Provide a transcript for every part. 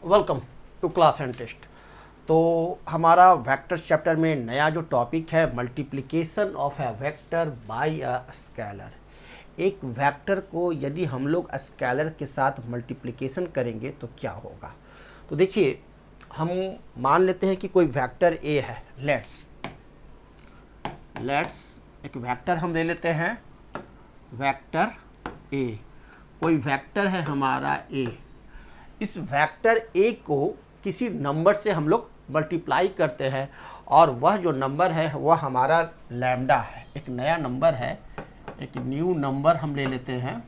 Welcome to class and test. तो हमारा vector chapter में नया जो टॉपिक है multiplication of a vector by a scalar. एक वेक्टर को यदि हम लोग स्केलर के साथ मल्टीप्लिकेशन करेंगे तो क्या होगा। तो देखिए, हम मान लेते हैं कि कोई वेक्टर ए है। लेट्स एक वेक्टर हम ले लेते हैं, वेक्टर ए। कोई वेक्टर है हमारा ए। इस वेक्टर ए को किसी नंबर से हम लोग मल्टीप्लाई करते हैं और वह जो नंबर है वह हमारा लैम्डा है। एक नया नंबर है, एक न्यू नंबर हम ले लेते हैं,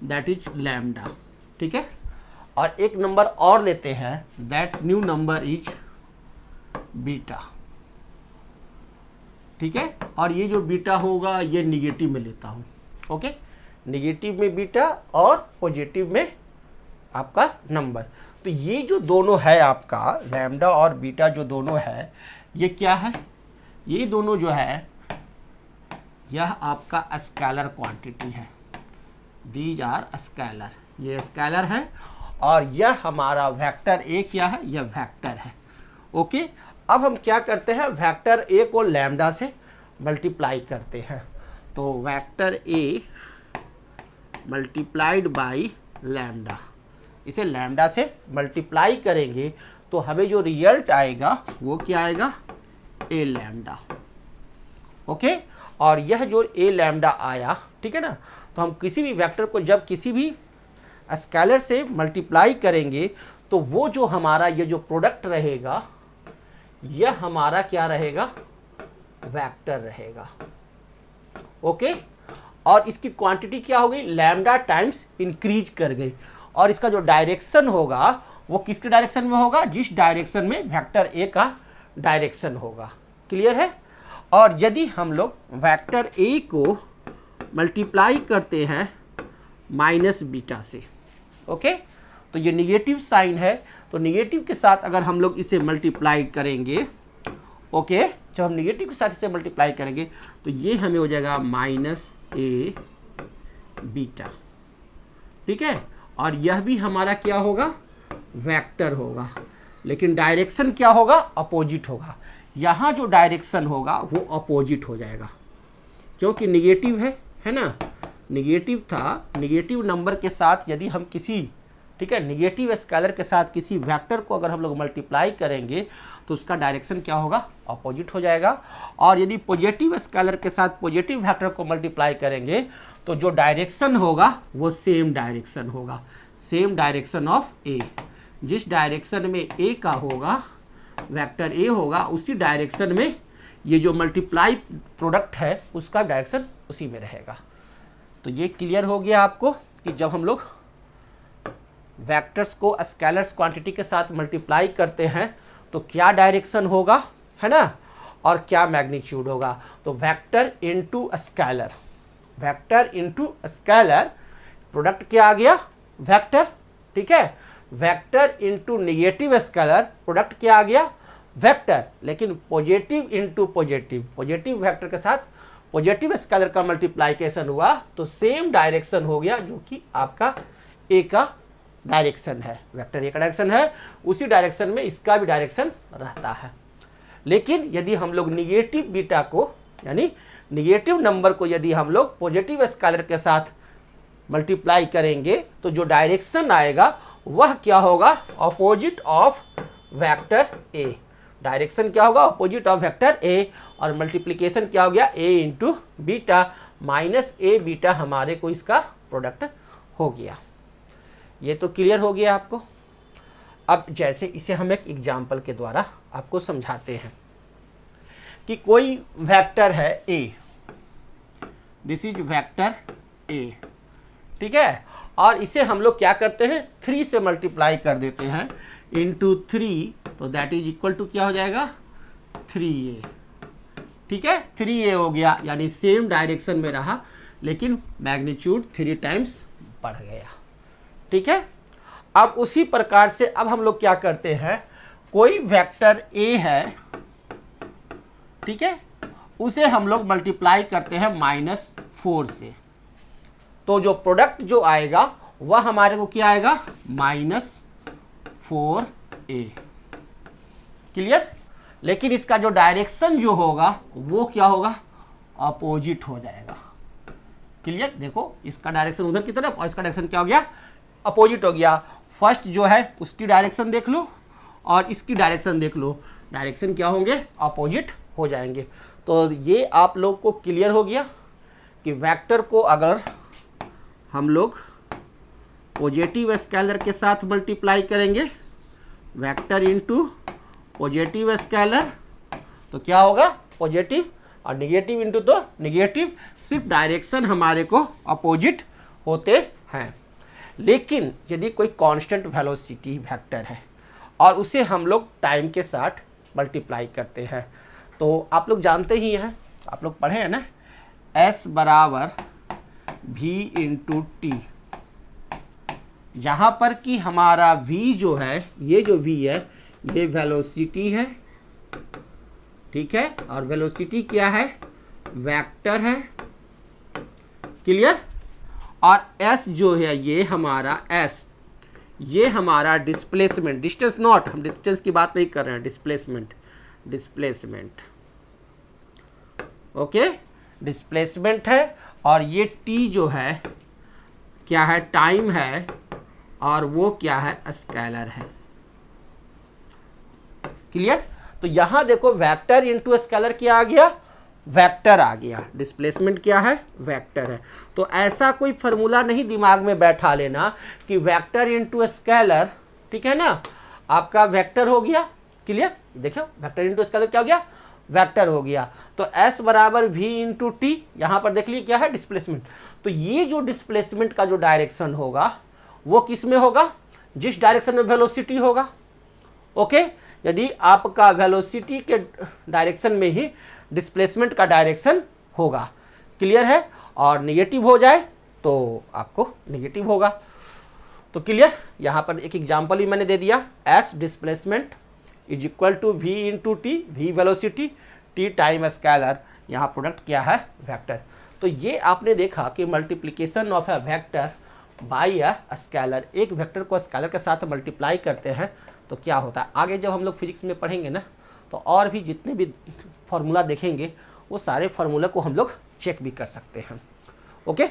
दैट इज लैम्डा। ठीक है, और एक नंबर और लेते हैं, that new number is beta. ठीक है, और ये जो बीटा होगा ये निगेटिव में लेता हूँ। ओके, निगेटिव में बीटा और पॉजिटिव में आपका नंबर। तो ये जो दोनों है आपका लैम्डा और बीटा जो दोनों है, ये क्या है? ये दोनों जो है यह आपका स्केलर क्वांटिटी है। दीज आर स्केलर, ये स्केलर है और यह हमारा वेक्टर ए क्या है? यह वेक्टर है। ओके, अब हम क्या करते हैं, वेक्टर ए को लैम्डा से मल्टीप्लाई करते हैं। तो vector A multiplied by lambda, इसे लैम्डा से मल्टीप्लाई करेंगे तो हमें जो रिजल्ट आएगा वो क्या आएगा? ए लैम्डा। ओके, और यह जो ए लैम्डा आया, ठीक है ना, तो हम किसी भी वेक्टर को जब किसी भी स्केलर से मल्टीप्लाई करेंगे तो वो जो हमारा ये जो प्रोडक्ट रहेगा यह हमारा क्या रहेगा? वेक्टर रहेगा। ओके, और इसकी क्वांटिटी क्या हो गई? लैम्डा टाइम्स इंक्रीज कर गई। और इसका जो डायरेक्शन होगा वो किसके डायरेक्शन में होगा? जिस डायरेक्शन में वेक्टर ए का डायरेक्शन होगा। क्लियर है? और यदि हम लोग वेक्टर ए को मल्टीप्लाई करते हैं माइनस बीटा से, ओके, तो ये निगेटिव साइन है, तो निगेटिव के साथ अगर हम लोग इसे मल्टीप्लाई करेंगे, ओके, जब हम निगेटिव के साथ इसे मल्टीप्लाई करेंगे तो ये हमें हो जाएगा माइनस ए बीटा। ठीक है, और यह भी हमारा क्या होगा? वेक्टर होगा, लेकिन डायरेक्शन क्या होगा? अपोजिट होगा। यहाँ जो डायरेक्शन होगा वो अपोजिट हो जाएगा क्योंकि निगेटिव है ना, निगेटिव था। निगेटिव नंबर के साथ यदि हम किसी, ठीक है, निगेटिव स्केलर के साथ किसी वेक्टर को अगर हम लोग मल्टीप्लाई करेंगे तो उसका डायरेक्शन क्या होगा? अपोजिट हो जाएगा। और यदि पॉजिटिव स्केलर के साथ पॉजिटिव वेक्टर को मल्टीप्लाई करेंगे तो जो डायरेक्शन होगा वो सेम डायरेक्शन होगा, सेम डायरेक्शन ऑफ ए। जिस डायरेक्शन में ए का होगा, वेक्टर ए होगा, उसी डायरेक्शन में ये जो मल्टीप्लाई प्रोडक्ट है उसका डायरेक्शन उसी में रहेगा। तो ये क्लियर हो गया आपको कि जब हम लोग वेक्टर्स को स्केलर्स क्वांटिटी के साथ मल्टीप्लाई करते हैं तो क्या डायरेक्शन होगा, है ना, और क्या मैग्नीट्यूड होगा। तो vector into scalar, vector into scalar, product क्या आ गया? वेक्टर। ठीक है, vector into negative scalar, product क्या आ गया? वेक्टर। लेकिन positive into positive, positive vector के साथ पॉजिटिव स्केलर का मल्टीप्लाइकेशन हुआ तो सेम डायरेक्शन हो गया जो कि आपका ए का डायरेक्शन है, वेक्टर ए का डायरेक्शन है, उसी डायरेक्शन में इसका भी डायरेक्शन रहता है। लेकिन यदि हम लोग निगेटिव बीटा को, यानी निगेटिव नंबर को यदि हम लोग पॉजिटिव स्केलर के साथ मल्टीप्लाई करेंगे तो जो डायरेक्शन आएगा वह क्या होगा? Opposite of vector A. Direction क्या होगा? अपोजिट ऑफ वेक्टर ए। और मल्टीप्लिकेशन क्या हो गया? ए इंटू बीटा, माइनस ए बीटा हमारे को इसका प्रोडक्ट हो गया। ये तो क्लियर हो गया आपको। अब जैसे इसे हम एक एग्जाम्पल के द्वारा आपको समझाते हैं कि कोई वेक्टर है ए, दिस इज वेक्टर ए, ठीक है, और इसे हम लोग क्या करते हैं? 3 से मल्टीप्लाई कर देते हैं इंटू 3, तो दैट इज इक्वल टू क्या हो जाएगा? 3a। ठीक है, 3a हो गया, यानी सेम डायरेक्शन में रहा लेकिन मैग्नीट्यूड 3 टाइम्स बढ़ गया। ठीक है, अब उसी प्रकार से अब हम लोग क्या करते हैं, कोई वेक्टर ए है, ठीक है, उसे हम लोग मल्टीप्लाई करते हैं -4 से, तो जो प्रोडक्ट जो आएगा वह हमारे को क्या आएगा, -4a। क्लियर। लेकिन इसका जो डायरेक्शन जो होगा वो क्या होगा, अपोजिट हो जाएगा। क्लियर। देखो इसका डायरेक्शन उधर की तरफ और इसका डायरेक्शन क्या हो गया, अपोजिट हो गया। फर्स्ट जो है उसकी डायरेक्शन देख लो और इसकी डायरेक्शन देख लो, डायरेक्शन क्या होंगे, अपोजिट हो जाएंगे। तो ये आप लोग को क्लियर हो गया कि वेक्टर को अगर हम लोग पॉजिटिव स्केलर के साथ मल्टीप्लाई करेंगे, वेक्टर इनटू पॉजिटिव स्केलर, तो क्या होगा, पॉजिटिव, और निगेटिव इनटू तो निगेटिव, सिर्फ डायरेक्शन हमारे को अपोजिट होते हैं। लेकिन यदि कोई कांस्टेंट वेलोसिटी वेक्टर है और उसे हम लोग टाइम के साथ मल्टीप्लाई करते हैं, तो आप लोग जानते ही हैं, आप लोग पढ़े हैं ना, S बराबर v इंटू टी, जहाँ पर कि हमारा v जो है, ये जो v है ये वेलोसिटी है, ठीक है, और वेलोसिटी क्या है, वेक्टर है। क्लियर। और s जो है ये हमारा s, ये हमारा डिस्प्लेसमेंट, डिस्टेंस नॉट, हम डिस्टेंस की बात नहीं कर रहे हैं, डिस्प्लेसमेंट, डिस्प्लेसमेंट, ओके, डिस्प्लेसमेंट है। और ये t जो है क्या है, टाइम है, और वो क्या है, स्केलर है। क्लियर। तो यहां देखो वेक्टर इनटू स्केलर क्या आ गया, वेक्टर आ गया, डिस्प्लेसमेंट क्या है, वेक्टर है। तो ऐसा कोई फॉर्मूला नहीं दिमाग में बैठा लेना कि वेक्टर इनटू स्केलर, ठीक है ना, आपका वेक्टर हो गया। क्लियर। देखो वेक्टर इनटू स्केलर क्या हो गया, वेक्टर हो गया। तो s बराबर v इंटू टी, यहां पर देख लीजिए क्या है, डिस्प्लेसमेंट। तो ये जो डिस्प्लेसमेंट का जो डायरेक्शन होगा वो किस में होगा, जिस डायरेक्शन में वेलोसिटी होगा। ओके। यदि आपका वेलोसिटी के डायरेक्शन में ही डिस्प्लेसमेंट का डायरेक्शन होगा। क्लियर है। और निगेटिव हो जाए तो आपको निगेटिव होगा। तो क्लियर। यहाँ पर एक एग्जांपल भी मैंने दे दिया, s displacement is equal to v into T, v velocity, t time scalar, यहाँ प्रोडक्ट क्या है, वेक्टर। तो ये आपने देखा कि multiplication of a vector by a scalar, एक वेक्टर को स्केलर के साथ मल्टीप्लाई करते हैं तो क्या होता है। आगे जब हम लोग फिजिक्स में पढ़ेंगे ना, तो और भी जितने भी फार्मूला देखेंगे वो सारे फार्मूला को हम लोग चेक भी कर सकते हैं। ओके।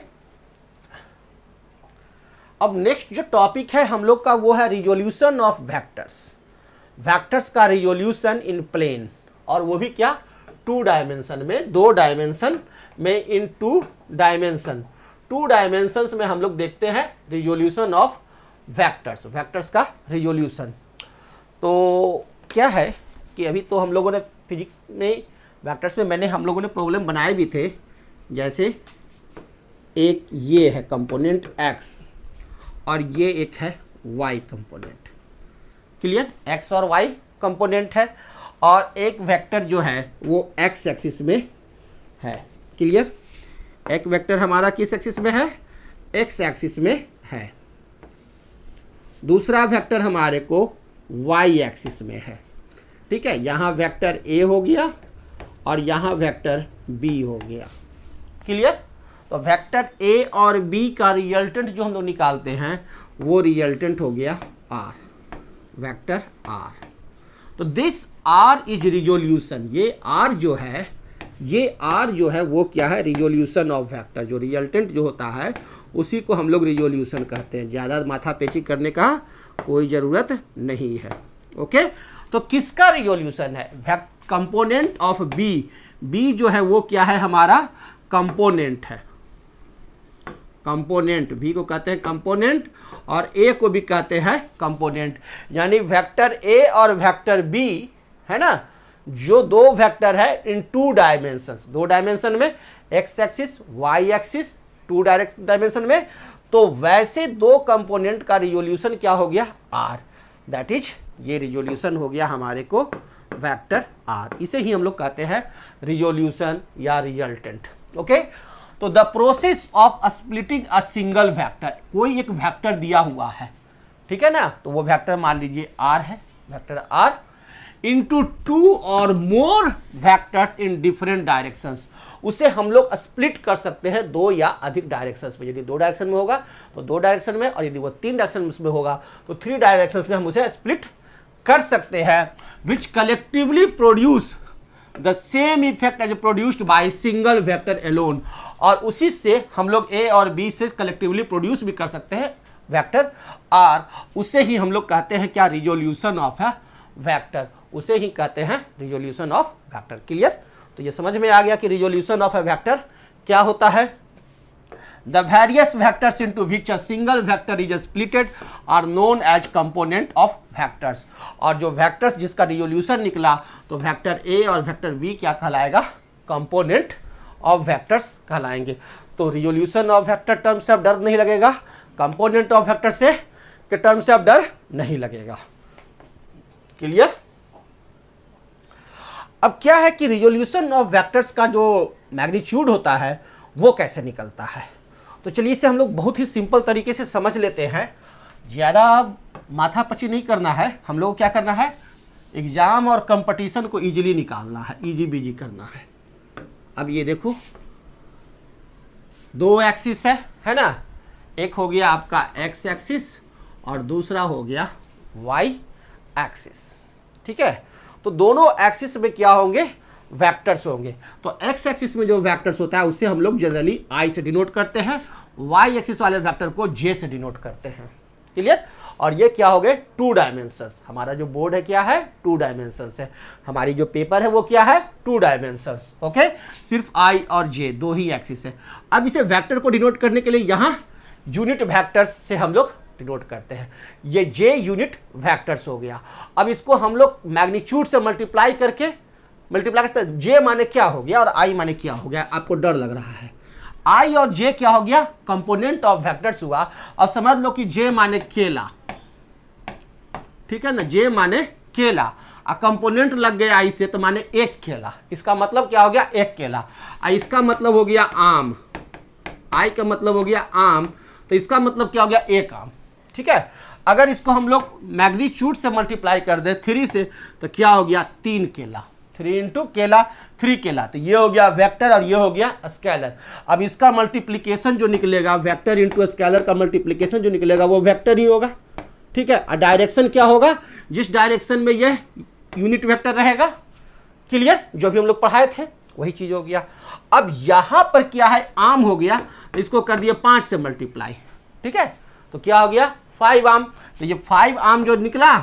अब नेक्स्ट जो टॉपिक है हम लोग का वो है रिजोल्यूशन ऑफ वेक्टर्स, वेक्टर्स का रिजोल्यूशन इन प्लेन, और वो भी क्या, 2 डायमेंशन में, 2 डायमेंशन में, इन 2 डायमेंशन, 2 डायमेंशंस में हम लोग देखते हैं रिजोल्यूशन ऑफ वेक्टर्स, वेक्टर्स का रिजोल्यूशन। तो क्या है कि अभी तो हम लोगों ने फिजिक्स में वेक्टर्स में मैंने हम लोगों ने प्रॉब्लम बनाए भी थे, जैसे एक ये है कंपोनेंट x और ये एक है y कंपोनेंट। क्लियर। x और y कंपोनेंट है और एक वेक्टर जो है वो x एक्सिस में है। क्लियर। एक वेक्टर हमारा किस एक्सिस में है, x एक्सिस में है। दूसरा वेक्टर हमारे को y एक्सिस में है। ठीक है। यहाँ वेक्टर a हो गया और यहाँ वेक्टर b हो गया। क्लियर। तो वेक्टर a और b का रिजल्टेंट जो हम लोग निकालते हैं वो रिजल्टेंट हो गया r, वेक्टर r। तो दिस r इज रिजोल्यूशन, ये r जो है, ये r जो है वो क्या है, रिजोल्यूशन ऑफ वेक्टर। जो रिजल्टेंट जो होता है उसी को हम लोग रिजोल्यूशन कहते हैं। ज़्यादा माथा पेची करने का कोई ज़रूरत नहीं है। ओके। तो किसका रिजोल्यूशन है, कंपोनेंट ऑफ b, b जो है वो क्या है, हमारा कंपोनेंट है। कंपोनेंट, b को कहते हैं कंपोनेंट और a को भी कहते हैं कंपोनेंट। यानी वेक्टर a और वेक्टर b है ना, जो दो वेक्टर है इन 2 डायमेंशंस, 2 डायमेंशन में, x axis y axis 2 dimension में, तो वैसे 2 कंपोनेंट का रिजोल्यूशन क्या हो गया, r। दैट इज ये रिजोल्यूशन हो गया हमारे को वेक्टर r। इसे ही हम लोग कहते हैं रिजोल्यूशन या रिजल्टेंट। ओके। तो the process of splitting a single vector, कोई एक वेक्टर दिया हुआ है, ठीक है ना, तो वो वेक्टर मान लीजिए r है, वेक्टर r। इंटू 2 और मोर वेक्टर्स इन डिफरेंट डायरेक्शंस, उसे हम लोग स्प्लिट कर सकते हैं 2 या अधिक डायरेक्शंस में। यदि 2 डायरेक्शन में होगा तो 2 डायरेक्शन में, और यदि वो 3 डायरेक्शन में होगा तो 3 डायरेक्शंस में हम उसे स्प्लिट कर सकते हैं, which collectively produce the same effect as produced by single vector alone. और उसी से हम लोग ए और बी से कलेक्टिवली प्रोड्यूस भी कर सकते हैं वेक्टर आर। उसे ही हम लोग कहते हैं क्या, रिजोल्यूशन ऑफ है वेक्टर, उसे ही कहते हैं रिजोल्यूशन ऑफ वेक्टर। क्लियर? तो ये समझ में आ गया कि रिजोल्यूशन ऑफ ए वेक्टर क्या होता है। The various vectors into which a single vector is splitted are known as component of vectors. और जो वेक्टर्स जिसका रिजोल्यूशन निकला तो वेक्टर ए और वेक्टर बी क्या कहलाएगा, कंपोनेंट ऑफ वेक्टर्स कहलाएंगे। तो रिजोल्यूशन ऑफ वेक्टर टर्म से अब डर नहीं लगेगा, कंपोनेंट ऑफ वेक्टर से के टर्म से अब डर नहीं लगेगा। क्लियर? अब क्या है कि रिजोल्यूशन ऑफ वेक्टर्स का जो मैग्नीट्यूड होता है वो कैसे निकलता है। तो चलिए इसे हम लोग बहुत ही सिंपल तरीके से समझ लेते हैं, ज़्यादा माथापच्ची नहीं करना है। हम लोग क्या करना है, एग्जाम और कंपटीशन को इजीली निकालना है, इजी बीजी करना है। अब ये देखो 2 एक्सिस है ना, एक हो गया आपका एक्स एक्सिस और दूसरा हो गया वाई एक्सिस। ठीक है, तो दोनों एक्सिस में क्या होंगे, वेक्टर्स होंगे। तो एक्स एक्सिस में जो वेक्टर्स होता है उसे हम लोग जनरली आई से डिनोट करते हैं, वाई एक्सिस वाले वेक्टर को जे से डिनोट करते हैं। क्लियर? और ये क्या हो गए, 2 डायमेंशंस। हमारा जो बोर्ड है क्या है, 2 डायमेंशंस है। हमारी जो पेपर है वो क्या है, 2 डायमेंशंस। ओके, सिर्फ आई और जे 2 ही एक्सिस है। अब इसे वेक्टर को डिनोट करने के लिए यहाँ यूनिट वेक्टर्स से हम लोग डिनोट करते हैं। ये जे यूनिट वेक्टर्स हो गया। अब इसको हम लोग मैग्नीट्यूड से मल्टीप्लाई करते, जे माने क्या हो गया और आई माने क्या हो गया, आपको डर लग रहा है। आई और जे क्या हो गया, कंपोनेंट ऑफ वेक्टर्स हुआ। अब समझ लो कि जे माने केला, ठीक है ना, जे माने केला, और कंपोनेंट लग गया आई से तो माने एक केला। इसका मतलब क्या हो गया, एक केला। इसका मतलब हो गया आम, आई का मतलब हो गया आम, तो इसका मतलब क्या हो गया, एक आम। ठीक है, अगर इसको हम लोग मैग्नीट्यूड से मल्टीप्लाई कर दे 3 से तो क्या हो गया, 3 केला। 3 इंटू केला 3 केला, तो ये हो गया वेक्टर और ये हो गया स्केलर। अब इसका मल्टीप्लिकेशन जो निकलेगा, वेक्टर इंटू स्केलर का मल्टीप्लिकेशन जो निकलेगा वो वेक्टर ही होगा। ठीक है, और डायरेक्शन क्या होगा, जिस डायरेक्शन में ये यूनिट वेक्टर रहेगा। क्लियर? जो भी हम लोग पढ़ाए थे वही चीज हो गया। अब यहां पर क्या है, आम हो गया, तो इसको कर दिया 5 से मल्टीप्लाई। ठीक है, तो क्या हो गया, 5 आम। तो ये 5 आम जो निकला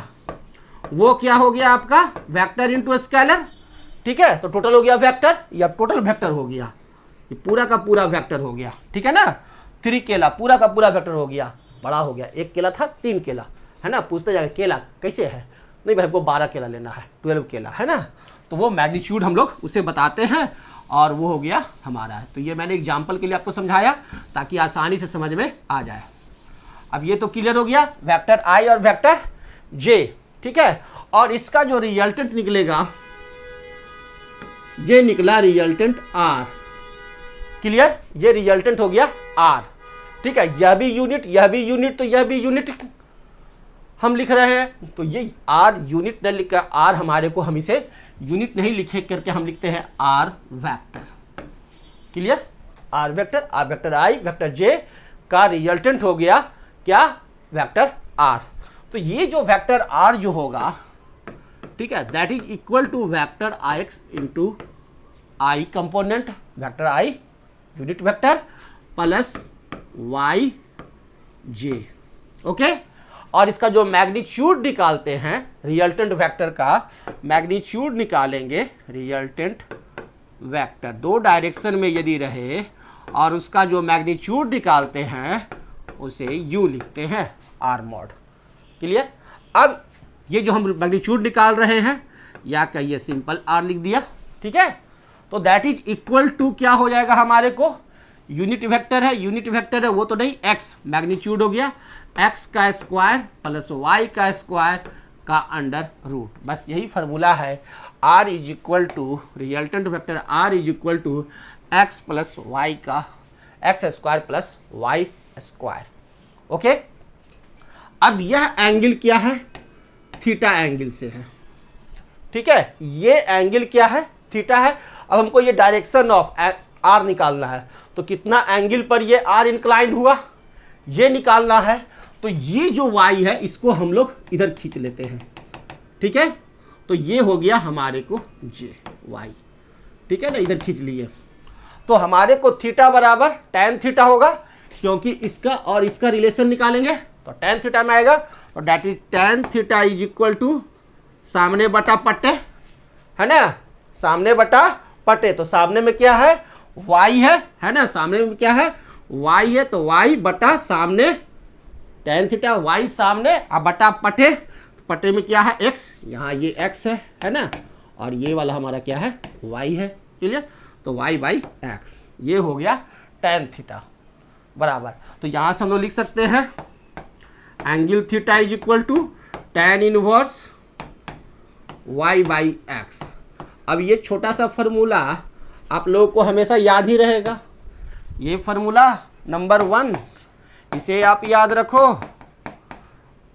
वो क्या हो गया आपका, वेक्टर इंटू स्केलर। ठीक है, तो टोटल हो गया वेक्टर, या टोटल वेक्टर हो गया, ये पूरा का पूरा वेक्टर हो गया। ठीक है ना, 3 केला पूरा का पूरा वेक्टर हो गया, बड़ा हो गया। 1 केला था 3 केला, है ना। पूछते जाके केला कैसे है, नहीं भाई को 12 केला लेना है, 12 केला, है ना। तो वो मैग्नीट्यूड हम लोग उसे बताते हैं और वो हो गया हमारा। तो ये मैंने एग्जाम्पल के लिए आपको समझाया ताकि आसानी से समझ में आ जाए। अब ये तो क्लियर हो गया, वेक्टर आई और वेक्टर जे। ठीक है, और इसका जो रिजल्टेंट निकलेगा, ये निकला रिजल्टेंट आर। क्लियर? ये रिजल्टेंट हो गया आर। ठीक है, यह भी यूनिट, यह भी यूनिट, तो यह भी यूनिट हम लिख रहे हैं। तो ये आर यूनिट न लिखकर, आर हमारे को, हम इसे यूनिट नहीं लिखे करके हम लिखते हैं R vector. Clear? R vector, R vector I vector J का रिजल्टेंट हो गया क्या, वेक्टर आर। तो ये जो वेक्टर आर जो होगा, ठीक है, that is equal to vector I X into I component, vector I unit vector plus Y J. Okay, और इसका जो मैग्नीट्यूड निकालते हैं, रिजल्टेंट वेक्टर का मैग्नीट्यूड निकालेंगे, रिजल्टेंट वेक्टर 2 डायरेक्शन में यदि रहे और उसका जो मैग्नीट्यूड निकालते हैं उसे यू लिखते हैं, आर मॉड। क्लियर? अब ये जो हम मैग्नीट्यूड निकाल रहे हैं, या कहिए सिंपल आर लिख दिया। ठीक है, तो दैट इज इक्वल टू क्या हो जाएगा हमारे को, यूनिट वेक्टर है, यूनिट वेक्टर है वो तो नहीं, एक्स मैग्नीट्यूड हो गया, एक्स का स्क्वायर प्लस वाई का स्क्वायर का अंडर रूट। बस यही फार्मूला है। R is equal to resultant vector, R is equal to X plus Y का, X square plus Y square. Okay, अब यह एंगल क्या है, थीटा एंगल से है। ठीक है, ये एंगल क्या है, थीटा है। अब हमको ये डायरेक्शन ऑफ आर निकालना है, तो कितना एंगल पर ये आर इंक्लाइंड हुआ ये निकालना है। तो ये जो वाई है इसको हम लोग इधर खींच लेते हैं, ठीक है। तो ये हो गया हमारे को जे वाई, ठीक है ना, इधर खींच लिए। तो हमारे को थीटा बराबर tan थीटा होगा, क्योंकि इसका और इसका रिलेशन निकालेंगे तो tan थीटा में आएगा। तो that is tan theta is equal to सामने बटा पट्टे, है ना, सामने बटा पट्टे। तो सामने में क्या है, y है ना, सामने में क्या है, y है। तो y बटा सामने tan थीटा, y सामने अब बटा पट्टे, पट्टे में क्या है x, यहाँ ये x है ना, और ये वाला हमारा क्या है y है, क्लियर। तो y बाई x ये हो गया tan थीटा बराबर। तो यहाँ से हम लोग लिख सकते हैं angle theta is equal to tan inverse y by x। अब ये छोटा सा फॉर्मूला आप लोगों को हमेशा याद ही रहेगा, ये फॉर्मूला नंबर 1, इसे आप याद रखो।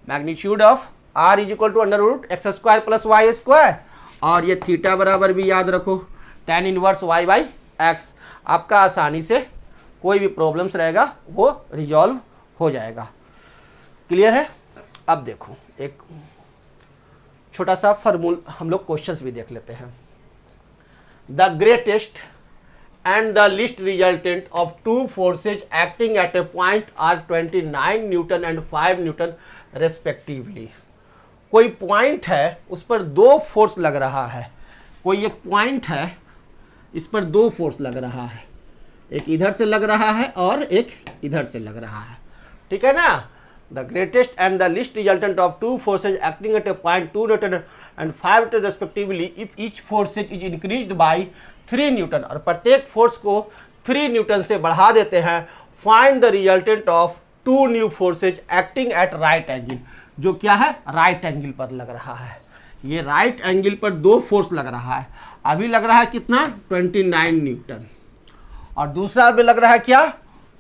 Magnitude of r is equal to under root X square plus Y square, और ये थीटा बराबर भी याद रखो tan inverse y by x। आपका आसानी से कोई भी प्रॉब्लम्स रहेगा वो रिजॉल्व हो जाएगा, क्लियर है। अब देखो एक छोटा सा फॉर्मूला हम लोग क्वेश्चंस भी देख लेते हैं। The greatest and the least resultant of two forces acting at a point are 29 Newton and 5 Newton respectively। कोई पॉइंट है उस पर दो फोर्स लग रहा है, कोई एक पॉइंट है इस पर दो फोर्स लग रहा है, एक इधर से लग रहा है और एक इधर से लग रहा है, ठीक है ना। The greatest and the least resultant of two forces acting at A point 2 Newton and 5 Newton respectively if each forces is increased by 3 Newton, और प्रत्येक फोर्स को 3 न्यूटन से बढ़ा देते हैं। Find the resultant of 2 new forces acting at right angle, जो क्या है राइट एंगल पर लग रहा है। ये राइट एंगल पर दो फोर्स लग रहा है, अभी लग रहा है कितना 29 न्यूटन, और दूसरा भी लग रहा है क्या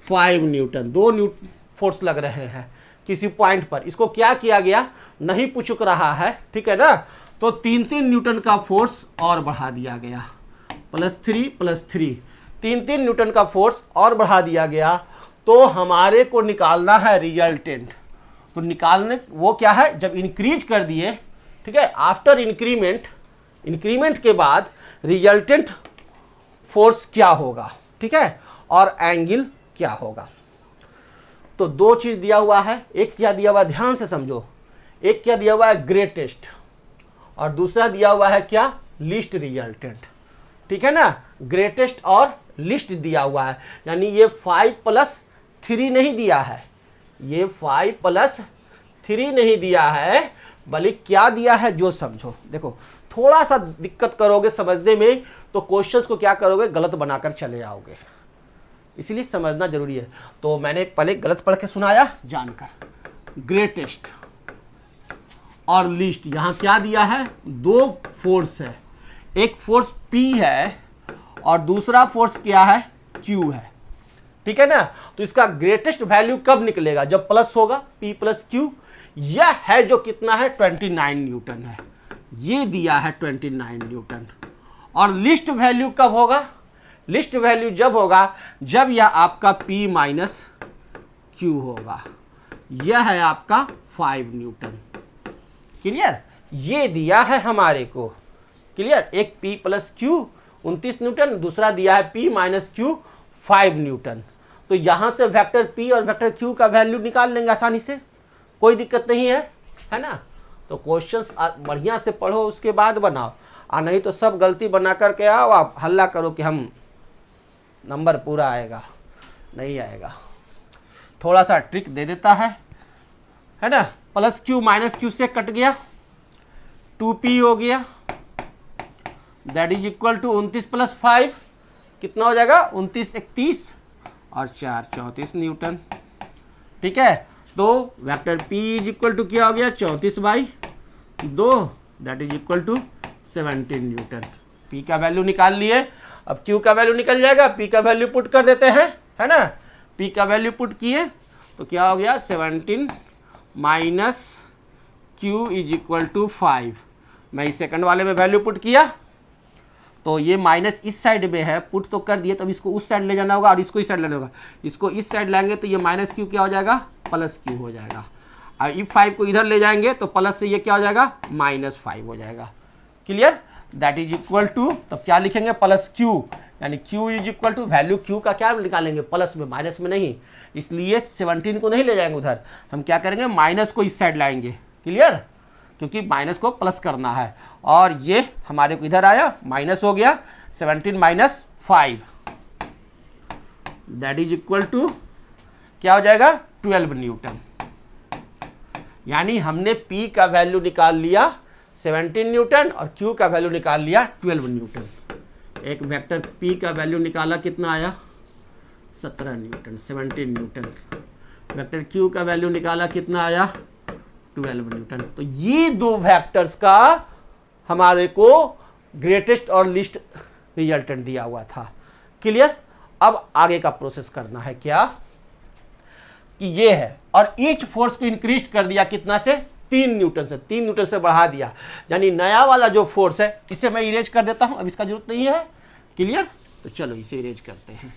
5 न्यूटन। दो फोर्स लग रहे हैं किसी पॉइंट पर। इसको क्या किया गया नहीं पूछुक रहा है, ठीक है ना। तो 3-3 न्यूटन का फोर्स और बढ़ा दिया गया, +3 3 न्यूटन का फोर्स और बढ़ा दिया गया। तो हमारे को निकालना है रिजल्टेंट। तो निकालने वो क्या है, जब इंक्रीज कर दिए, ठीक है, आफ्टर इंक्रीमेंट के बाद रिजल्टेंट फोर्स क्या होगा, ठीक है, और एंगल क्या होगा। तो दो चीज दिया हुआ है, एक क्या दिया हुआ है ध्यान से समझो, एक क्या दिया हुआ है ग्रेटेस्ट, और दूसरा दिया हुआ है क्या लीस्ट रिजल्टेंट, ठीक है ना। ग्रेटेस्ट और लिस्ट दिया हुआ है, यानी ये 5+3 नहीं दिया है, ये 5+3 नहीं दिया है, बल्कि क्या दिया है जो समझो। देखो थोड़ा सा दिक्कत करोगे समझने में तो क्वेश्चंस को क्या करोगे गलत बनाकर चले आओगे, इसलिए समझना जरूरी है। तो मैंने पहले गलत पढ़ के सुनाया जानकर। ग्रेटेस्ट और लिस्ट, यहाँ क्या दिया है दो फोर्स है, एक फोर्स P है और दूसरा फोर्स क्या है Q है, ठीक है ना। तो इसका ग्रेटेस्ट वैल्यू कब निकलेगा, जब प्लस होगा P + Q। यह है जो कितना है 29 न्यूटन है, ये दिया है 29 न्यूटन। और लिस्ट वैल्यू कब होगा, लिस्ट वैल्यू जब होगा जब यह आपका P - Q होगा, यह है आपका 5 न्यूटन, क्लियर। ये दिया है हमारे को, क्लियर। एक P + Q 29 न्यूटन, दूसरा दिया है P - Q 5 न्यूटन। तो यहां से वेक्टर P और वेक्टर Q का वैल्यू निकाल लेंगे आसानी से, कोई दिक्कत नहीं है ना। तो क्वेश्चंस बढ़िया से पढ़ो उसके बाद बनाओ, और नहीं तो सब गलती बना करके आओ, आप हल्ला करो कि हम नंबर पूरा आएगा, नहीं आएगा। थोड़ा सा ट्रिक दे देता है ना। +Q - Q से कट गया, 2P हो गया, दैट इज इक्वल टू 29 + 5 कितना हो जाएगा 29 31 और 4 34 न्यूटन, ठीक है। तो vector P is equal to क्या हो गया 34/2, that is equal to 17 newton. P का वैल्यू निकाल लिए, अब Q का वैल्यू निकल जाएगा, P का वैल्यू पुट कर देते हैं, है ना। P का वैल्यू पुट किए तो क्या हो गया 17 - Q इज इक्वल टू 5, मैं इस सेकंड वाले में वैल्यू पुट किया, तो ये माइनस इस साइड में है, पुट तो कर दिए, तो अब इसको उस साइड ले जाना होगा और इसको इस साइड लेना होगा। इसको इस साइड लाएंगे तो ये माइनस क्यू क्या हो जाएगा, प्लस क्यू हो जाएगा। और इफ 5 को इधर ले जाएंगे तो प्लस से ये क्या हो जाएगा, -5 हो जाएगा। Clear? That is equal to, तब क्या लिखेंगे, प्लस क्यू, यानी q is equal to value q का क्या निकालेंगे, प्लस में, माइनस में नहीं। इसलिए 17 को नहीं ले जाएंगे उधर, हम क्या करेंगे, माइनस को इस साइड लाएंगे। क्लियर? क्योंकि माइनस को प्लस करना है। और ये हमारे को इधर आया, माइनस हो गया, 17 minus 5 that is equal to क्या हो जाएगा, 12 न्यूटन। यानी हमने P का वैल्यू निकाल लिया 17 न्यूटन और Q का वैल्यू निकाल लिया 12 न्यूटन। एक वेक्टर P का वैल्यू निकाला, कितना आया, 17 न्यूटन, 17 न्यूटन। वेक्टर Q का वैल्यू निकाला, कितना आया, 12 न्यूटन। तो ये दो वेक्टर्स का हमारे को ग्रेटेस्ट और लिस्ट रिजल्टेंट दिया हुआ था। क्लियर? अब आगे का प्रोसेस करना है क्या, कि ये है और ईच फोर्स को इंक्रीज कर दिया कितना से, 3 न्यूटन से, 3 न्यूटन से बढ़ा दिया। यानी नया वाला जो फोर्स है इसे मैं इरेज कर देता हूं, अब इसका जरूरत नहीं है। क्लियर? तो चलो इसे इरेज करते हैं।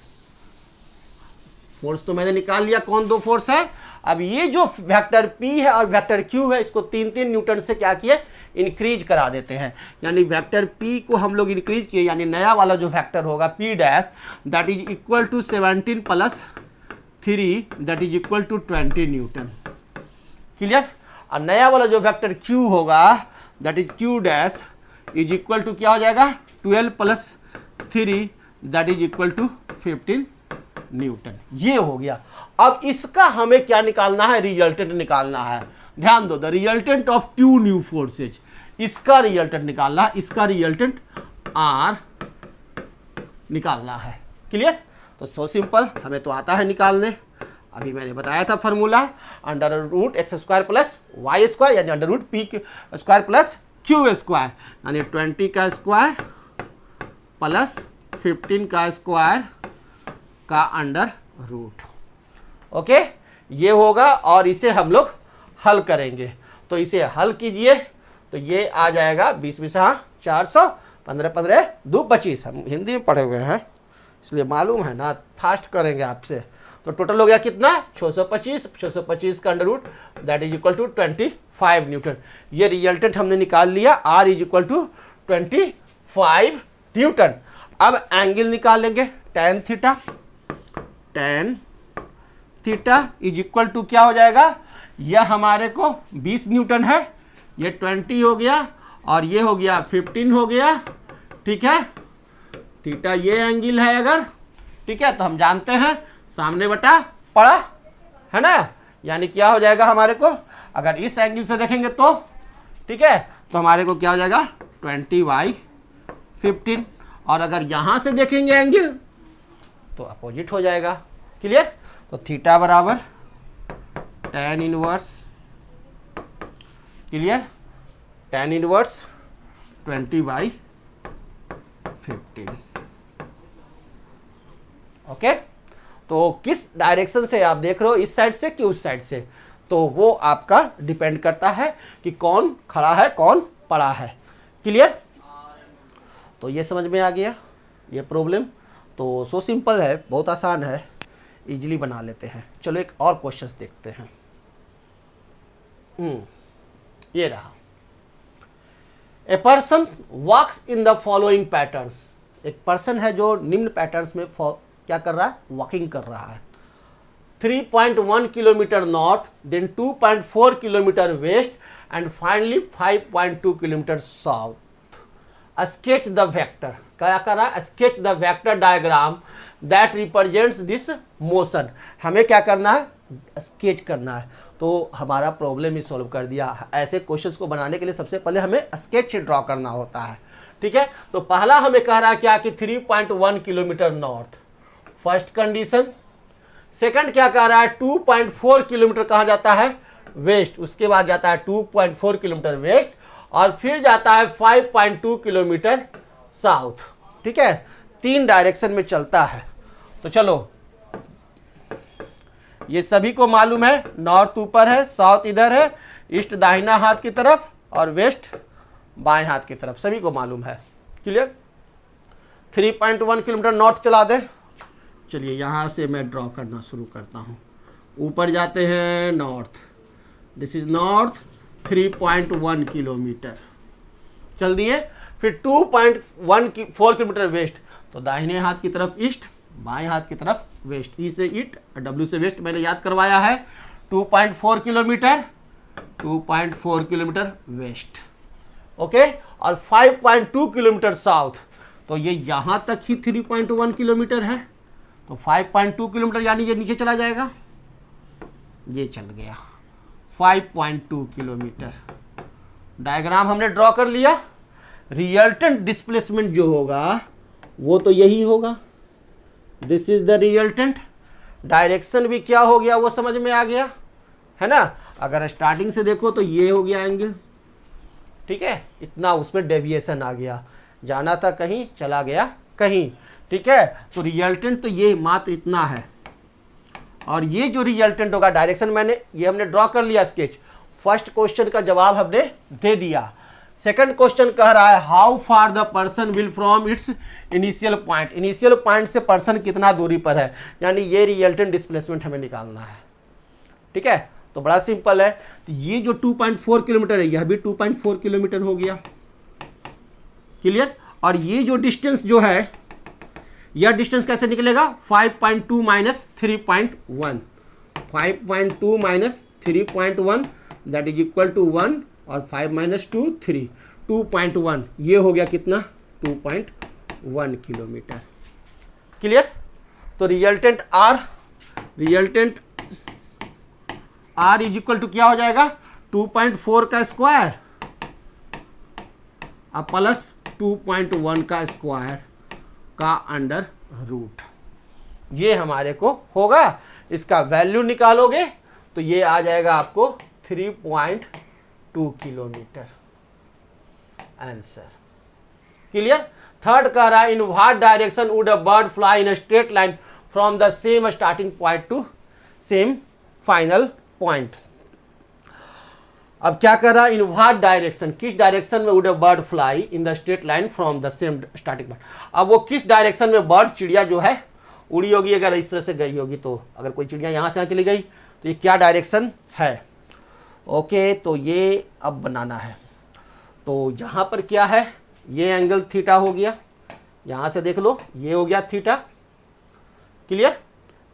फोर्स तो मैंने निकाल लिया, कौन दो फोर्स है। अब ये जो वेक्टर P है और वेक्टर Q है, इसको 3-3 न्यूटन से क्या किए, इंक्रीज करा देते हैं। यानी वेक्टर P को हम लोग इंक्रीज किए, यानी नया वाला जो वेक्टर होगा P dash, that is equal to 17 plus 3 that is equal to 20 newton. Clear? और नया वाला जो वेक्टर Q होगा, that is Q dash is equal to क्या हो जाएगा, 12 plus 3 that is equal to 15 newton. ये हो गया। अब इसका हमें क्या निकालना है, रिजल्टेंट निकालना है। ध्यान दो, the resultant of 2 new forces, इसका रिजल्टेंट निकालना है, इसका रिजल्टेंट R निकालना है। क्लियर? तो सो सिंपल, हमें तो आता है निकालने, अभी मैंने बताया था formula, under root X square plus Y square, यानी under root P square plus Q square, यानी 20 का स्क्वायर प्लस 15 का स्क्वायर का अंडर रूट। ओके, ये होगा और इसे हम लोग हल करेंगे। तो इसे हल कीजिए तो ये आ जाएगा 20 20 400, 15 15 2 25। हम हिंदी में पढ़े हुए हैं इसलिए मालूम है ना, फास्ट करेंगे आपसे। तो टोटल हो गया कितना, 625, 625 का under root that is equal to 25 newton. ये रिजल्टेंट हमने निकाल लिया, R is equal to 25 newton. अब एंगल निकाल लेंगे, tan theta is equal to क्या हो जाएगा, यह हमारे को 20 न्यूटन है, ये 20 हो गया और ये हो गया 15 हो गया। ठीक है, थीटा ये एंगल है अगर, ठीक है, तो हम जानते हैं सामने बटा पड़ा है ना, यानी क्या हो जाएगा हमारे को, अगर इस एंगल से देखेंगे तो, ठीक है, तो हमारे को क्या हो जाएगा 20/15, और अगर यहां से देखेंगे एंगल तो अपोजिट हो जाएगा। क्लियर? तो थीटा बराबर tan inverse, clear, tan inverse 20/15। Okay, तो किस डायरेक्शन से आप देख रहे हो, इस साइड से कि उस साइड से, तो वो आपका डिपेंड करता है कि कौन खड़ा है कौन पड़ा है। क्लियर? तो ये समझ में आ गया ये प्रॉब्लम। तो सो सिंपल है, बहुत आसान है, इजीली बना लेते हैं। चलो एक और क्वेश्चंस देखते हैं। ये रहा, a person walks in the following patterns. एक पर्सन है जो निम्न पैटर्न्स में क्या कर रहा है, वॉकिंग कर रहा है। 3.1 kilometre north, then 2.4 kilometre west and finally 5.2 kilometre south. Sketch the vector, क्या कर रहा है, sketch the vector diagram that represents this motion. हमें क्या करना है, स्केच करना है। तो हमारा प्रॉब्लम ही सॉल्व कर दिया। ऐसे क्वेश्चंस को बनाने के लिए सबसे पहले हमें स्केच ड्रॉ करना होता है। ठीक है, तो पहला हमें कह रहा है क्या कि 3.1 kilometre north, first condition. Second क्या कह रहा है, 2.4 किलोमीटर कहाँ जाता है, वेस्ट, उसके बाद जाता है 2.4 किलोमीटर वेस्ट और फिर जाता है 5.2 किलोमीटर साउथ। ठीक है, 3 डायरेक्शन में चलता है। तो चलो, ये सभी को मालूम है, नॉर्थ ऊपर है, साउथ इधर है, ईस्ट दाहिना हाथ की तरफ और वेस्ट बाएं हाथ की तरफ, सभी को मालूम है। क्लियर। 3.1 किलोमीटर नॉर्थ चला दे। चलिए यहाँ से मैं ड्रॉ करना शुरू करता हूँ। ऊपर जाते हैं north, this is north 3.1 kilometre चल दिए। फिर 2.14 किलोमीटर वेस्ट, तो दाहिने हाथ की तरफ ईस्ट, बाएं हाथ की तरफ वेस्ट। ई से ईट, डब्ल्यू से वेस्ट मैंने याद करवाया है। 2.4 किलोमीटर, 2.4 किलोमीटर वेस्ट। ओके। और 5.2 किलोमीटर साउथ, तो ये यहाँ तक ही 3.1 किलोमीटर है, तो 5.2 किलोमीटर यानी ये नीचे चला जाएगा, ये चल गया 5.2 किलोमीटर। डायग्राम हमने ड्रॉ कर लिया। रिजल्टेंट डिस्प्लेसमेंट जो होगा वो तो यही होगा, this is the resultant. Direction भी क्या हो गया वो समझ में आ गया है ना। अगर स्टार्टिंग से देखो तो ये हो गया एंगल, ठीक है, इतना उसमें डेविएशन आ गया, जाना था कहीं चला गया कहीं, ठीक है। तो रिजल्टेंट तो ये मात्र इतना है, और ये जो रिजल्टेंट होगा डायरेक्शन मैंने ये हमने ड्रॉ कर लिया स्केच। फर्स्ट क्वेश्चन का जवाब हमने दे दिया। सेकंड क्वेश्चन कह रहा है how far the person will from its initial point. Initial point से पर्सन कितना दूरी पर है, यानी ये रिजल्टेंट डिस्प्लेसमेंट हमें निकालना है, ठीक है। तो बड़ा सिंपल है। तो ये जो 2.4 किलोमीटर है यह भी 2.4 किलोमीटर हो गया। क्लियर। और ये जो डिस्टेंस जो है, यह डिस्टेंस कैसे निकलेगा, 5.2 minus 3.1, 5.2 minus 3.1 that is equal to 1, और 5 माइनस 2 3, 2.1, ये हो गया कितना 2.1 किलोमीटर। क्लियर। तो resultant R is equal to क्या हो जाएगा, 2.4 का स्क्वायर अब प्लस 2.1 का स्क्वायर का अंडर रूट, ये हमारे को होगा। इसका वैल्यू निकालोगे तो ये आ जाएगा आपको 3.2 किलोमीटर आंसर। क्लियर। थर्ड कह रहा है in what direction would a bird fly in a straight line from the same starting point two same final point. अब क्या कर रहा है, इन व्हाट डायरेक्शन, किस डायरेक्शन में would a bird fly in the straight line from the same starting point. अब वो किस डायरेक्शन में बर्ड, चिड़िया जो है उड़ी होगी, अगर इस तरह से गई होगी, तो अगर कोई चिड़िया यहाँ से यहाँ चली गई तो ये क्या डायरेक्शन है। ओके। तो ये अब बनाना है। तो यहाँ पर क्या है, ये एंगल थीटा हो गया, यहाँ से देख लो ये हो गया थीटा। क्लियर।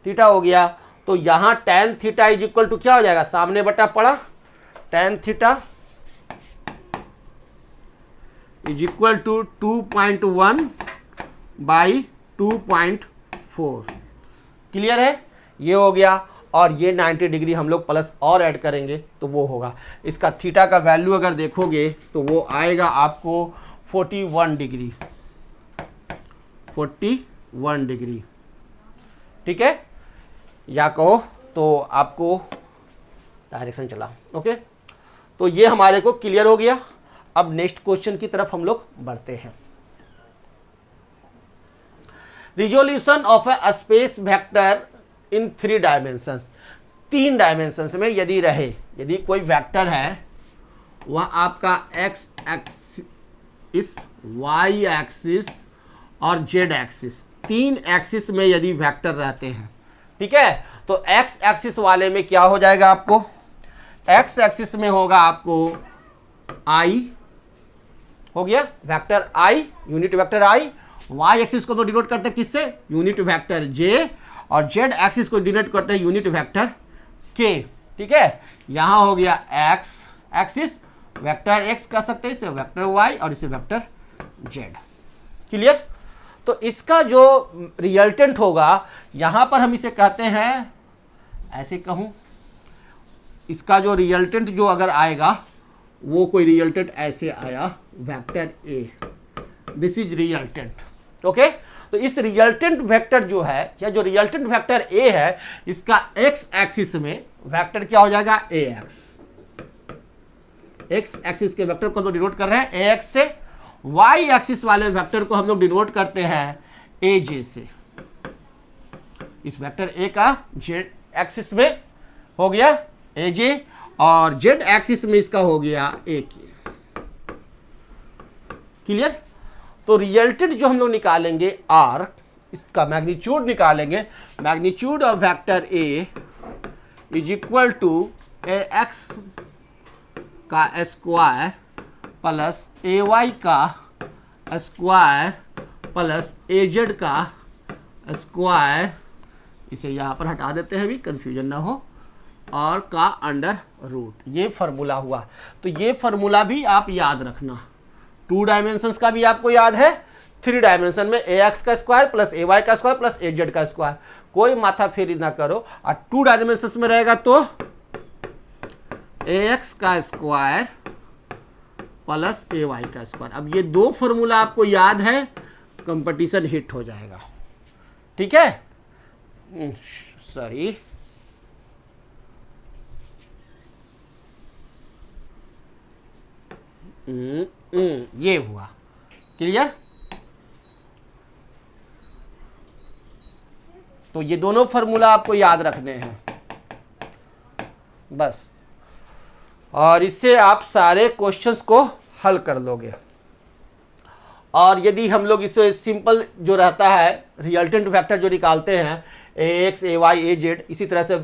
थीटा हो गया, तो यहाँ tan theta is equal to क्या हो जाएगा, सामने बटा पड़ा tan theta is equal to 2.1 by 2.4। Clear है, ये हो गया। और ये 90 डिग्री हम लोग प्लस और ऐड करेंगे तो वो होगा, इसका थीटा का वैल्यू अगर देखोगे तो वो आएगा आपको 41 डिग्री, 41 डिग्री, ठीक है। या कहो तो आपको डायरेक्शन चला। ओके। तो ये हमारे को क्लियर हो गया। अब नेक्स्ट क्वेश्चन की तरफ हम लोग बढ़ते हैं। Resolution of A space vector in 3 dimensions, 3 dimensions में यदि रहे, यदि कोई वेक्टर है वह आपका एक्स एक्सिस, वाई एक्सिस और जेड एक्सिस, 3 एक्सिस में यदि वेक्टर रहते हैं, ठीक है। तो एक्स एक्सिस वाले में क्या हो जाएगा आपको, एक्स एक्सिस में होगा आपको आई, हो गया vector I, unit vector I. Y axis को तो डिनोट करते हैं किससे, यूनिट वेक्टर जे, और जेड एक्सिस को डिनोट करते हैं यूनिट वेक्टर के, ठीक है। यहां हो गया एक्स एक्सिस, वेक्टर एक्स कह सकते हैं इसे, वेक्टर वाई, और इसे वेक्टर जेड। क्लियर। तो इसका जो रिजल्टेंट होगा यहां पर हम इसे कहते हैं, ऐसे कहूं, इसका जो रिजल्टेंट जो अगर आएगा वो कोई रिजल्टेंट ऐसे आया, vector A, this is resultant. Okay. तो इस रिजल्टेंट वेक्टर जो है, या जो रिजल्टेंट वेक्टर ए है, इसका एक्स एक्सिस में वेक्टर क्या हो जाएगा, ए एक्स। एक्स एक्सिस के वेक्टर को हम लोग डिनोट कर रहे हैं ए एक्स से, वाई एक्सिस वाले वेक्टर को हम लोग डिनोट करते हैं ए जे से। इस वेक्टर ए का जेड एक्सिस में हो गया ए जे, और जेड एक्सिस में इसका हो गया ए के। क्लियर। तो रिजल्टेंट जो हम लोग निकालेंगे आर, इसका मैग्नीट्यूड निकालेंगे, magnitude of vector A is equal to A X का स्क्वायर प्लस ए वाई का स्क्वायर प्लस ए जेड का स्क्वायर, इसे यहाँ पर हटा देते हैं अभी कन्फ्यूजन ना हो, और का अंडर रूट। ये फार्मूला हुआ। तो ये फार्मूला भी आप याद रखना। 2 डायमेंशंस का भी आपको याद है, 3 डायमेंशन में ए एक्स का स्क्वायर प्लस ए वाई का स्क्वायर प्लस ए जेड का स्क्वायर, कोई माथा फेरी ना करो। और 2 डायमेंशंस में रहेगा तो ए एक्स का स्क्वायर प्लस ए वाई का स्क्वायर। अब ये 2 फार्मूला आपको याद है, कंपटीशन हिट हो जाएगा। ठीक है, सॉरी, ये हुआ क्लियर। तो ये दोनों फार्मूला आपको याद रखने हैं बस, और इससे आप सारे क्वेश्चंस को हल कर लोगे। और यदि हम लोग इसे सिंपल जो रहता है रिजल्टेंट वेक्टर जो निकालते हैं, ए एक्स ए वाई ए जेड, इसी तरह से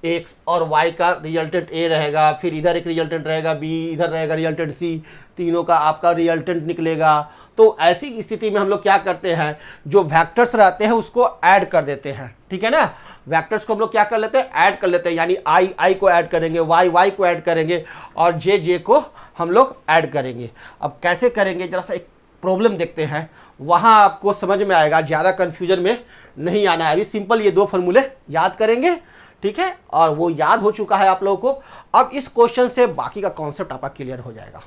एक्स और वाई का रिजल्टेंट ए रहेगा, फिर इधर एक रिजल्टेंट रहेगा बी, इधर रहेगा रिजल्टेंट सी, तीनों का आपका रिजल्टेंट निकलेगा। तो ऐसी स्थिति में हम लोग क्या करते हैं, जो वेक्टर्स रहते हैं उसको ऐड कर देते हैं। ठीक है ना, वेक्टर्स को हम लोग क्या कर लेते हैं, ऐड कर लेते हैं, यानी आई आई को ऐड करेंगे, वाई वाई को ऐड करेंगे, और जे जे को हम लोग ऐड करेंगे। अब कैसे करेंगे, जरा सा एक प्रॉब्लम देखते हैं, वहाँ आपको समझ में आएगा, ज़्यादा कन्फ्यूजन में नहीं आना है। अभी सिंपल ये 2 फार्मूले याद करेंगे, ठीक है, और वो याद हो चुका है आप लोगों को। अब इस क्वेश्चन से बाकी का कॉन्सेप्ट आपका क्लियर हो जाएगा।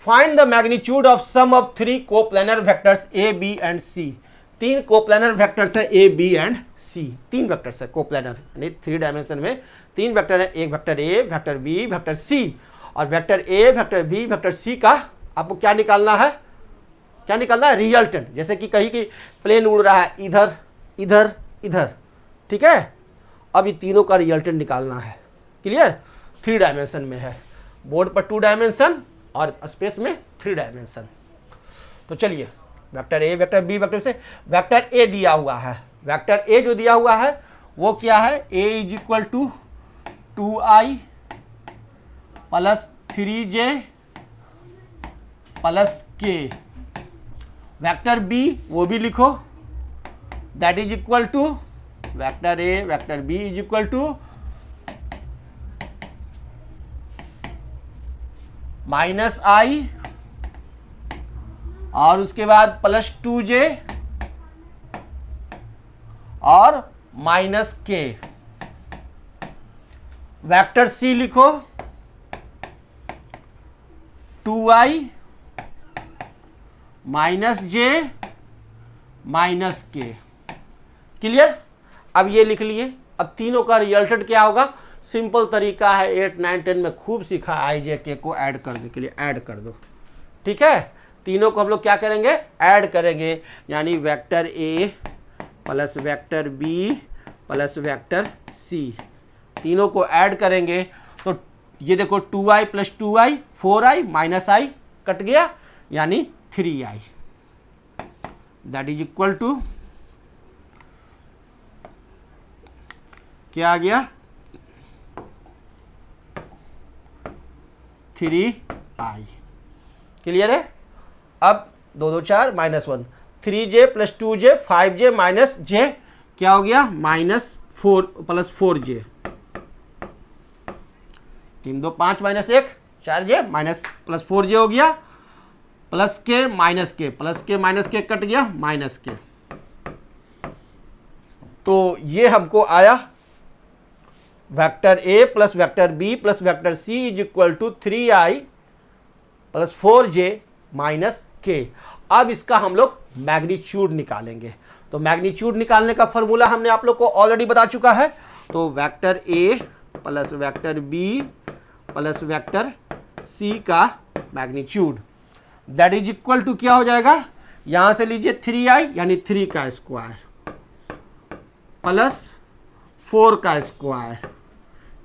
Find the magnitude of sum of 3 coplanar vectors A B and C. 3 coplanar vectors है A B and C, 3 vectors है कोप्लानर, यानी 3 डायमेंशन में 3 वेक्टर है, एक vector A, vector B, vector C. और vector A, vector B, vector C का आपको क्या निकालना है, क्या निकालना है, रिजल्टेंट। जैसे कि कहीं की प्लेन उड़ रहा है इधर इधर इधर, ठीक है। अब ये तीनों का रिजल्टेंट निकालना है, क्लियर। 3 डायमेंशन में है, बोर्ड पर 2 डायमेंशन और स्पेस में 3 डायमेंशन। तो चलिए, vector A, vector B, vector से वेक्टर ए दिया हुआ है। वेक्टर ए जो दिया हुआ है वो क्या है, A is equal to 2i plus 3j plus k। Vector B वो भी लिखो, that is equal to vector A, vector B is equal to -i और उसके बाद प्लस 2j और -k। वेक्टर सी लिखो, 2i -j -k। क्लियर। अब ये लिख लिए। अब तीनों का रिजल्टेंट क्या होगा, सिंपल तरीका है, 8, 9, 10 में खूब सीखा, आई जे के को ऐड करने के लिए ऐड कर दो। ठीक है, तीनों को हम लोग क्या करेंगे, ऐड करेंगे, यानी vector A plus vector B plus vector C, तीनों को ऐड करेंगे। तो ये देखो 2i plus 2i 4i minus i cut गया, यानी 3i, that is equal to क्या आ गया, 3i। क्लियर है। अब 2 2 4 -1, 3j plus 2j 5j minus j क्या हो गया, -4 plus 4j, 3 2 5 -1 4j minus plus 4j हो गया, प्लस के माइनस के, प्लस के माइनस के कट गया, माइनस के। तो ये हमको आया vector A plus vector B plus vector C is equal to 3i plus 4j minus K. अब इसका हम लोग मैग्नीट्यूड निकालेंगे। तो मैग्नीट्यूड निकालने का फॉर्मूला हमने आप लोग को ऑलरेडी बता चुका है। तो vector A plus vector B plus vector C का magnitude that is equal to क्या हो जाएगा, यहां से लीजिए 3i यानी 3 का स्क्वायर प्लस 4 का स्क्वायर,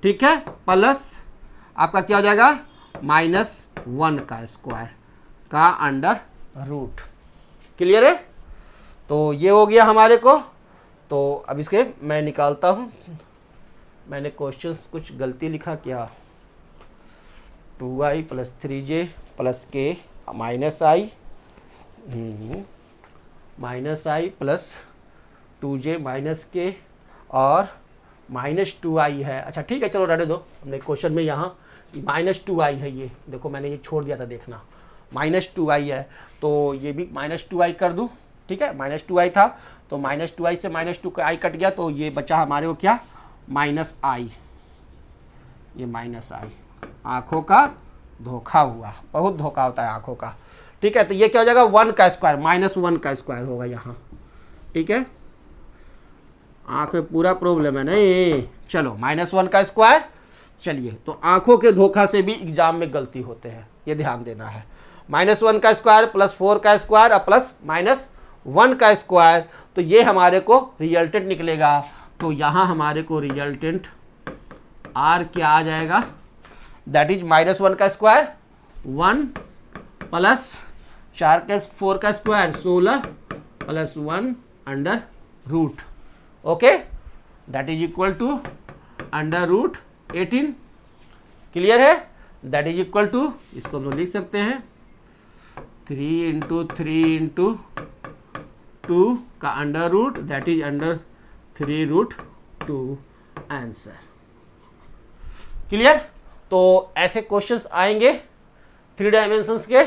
ठीक है, प्लस आपका क्या हो जाएगा -1 का स्क्वायर। का अंडर रूट। क्लियर है? तो ये हो गया हमारे को। तो अब इसके मैं निकालता हूँ, मैंने क्वेश्चंस कुछ गलती लिखा क्या, 2i प्लस 3j प्लस के माइनस आई प्लस 2j माइनस के और -2i है। अच्छा ठीक है, चलो रहने दो, हमने क्वेश्चन में यहाँ -2i है, ये देखो मैंने ये छोड़ दिया था, देखना -2i है, तो ये भी -2i कर दूँ। ठीक है, -2i था तो -2i से -2i कट गया, तो ये बचा हमारे को क्या, -i, ये -i। आँखों का धोखा हुआ, बहुत धोखा होता है आँखों का। ठीक है, तो ये क्या हो जाएगा, 1 का स्क्वायर, -1 का स्क्वायर होगा यहाँ। ठीक है, आँख में पूरा प्रॉब्लम है नहीं। चलो -1 का स्क्वायर। चलिए, तो आँखों के धोखा से भी एग्जाम में गलती होते हैं, ये ध्यान देना है। -1 का स्क्वायर प्लस 4 का स्क्वायर और प्लस -1 का स्क्वायर, तो ये हमारे को रिजल्टेंट निकलेगा। तो यहाँ हमारे को रिजल्टेंट आर क्या आ जाएगा, दैट इज -1 का स्क्वायर 1 प्लस 4 का square 16 plus 1 under root. Okay, that is equal to under root 18। Clear है? दैट इज इक्वल टू, इसको हम लोग लिख सकते हैं 3 × 3 × 2 का under root, that is under 3√2 answer. Clear? तो ऐसे क्वेश्चंस आएंगे 3 डायमेंशंस के,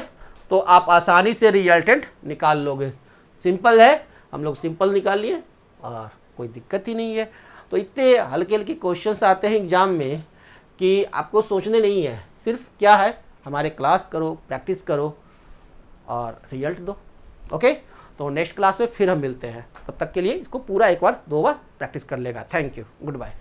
तो आप आसानी से रिजल्टेंट निकाल लोगे। सिंपल है, हम लोग सिंपल निकाल लिए और कोई दिक्कत ही नहीं है। तो इतने हल्के हल्के क्वेश्चंस आते हैं एग्जाम में कि आपको सोचने नहीं है, सिर्फ क्या है, हमारे क्लास करो, प्रैक्टिस करो और रिजल्ट दो। ओके, तो नेक्स्ट क्लास में फिर हम मिलते हैं, तब तक के लिए इसको पूरा एक बार 2 बार प्रैक्टिस कर लेगा। Thank you, good bye.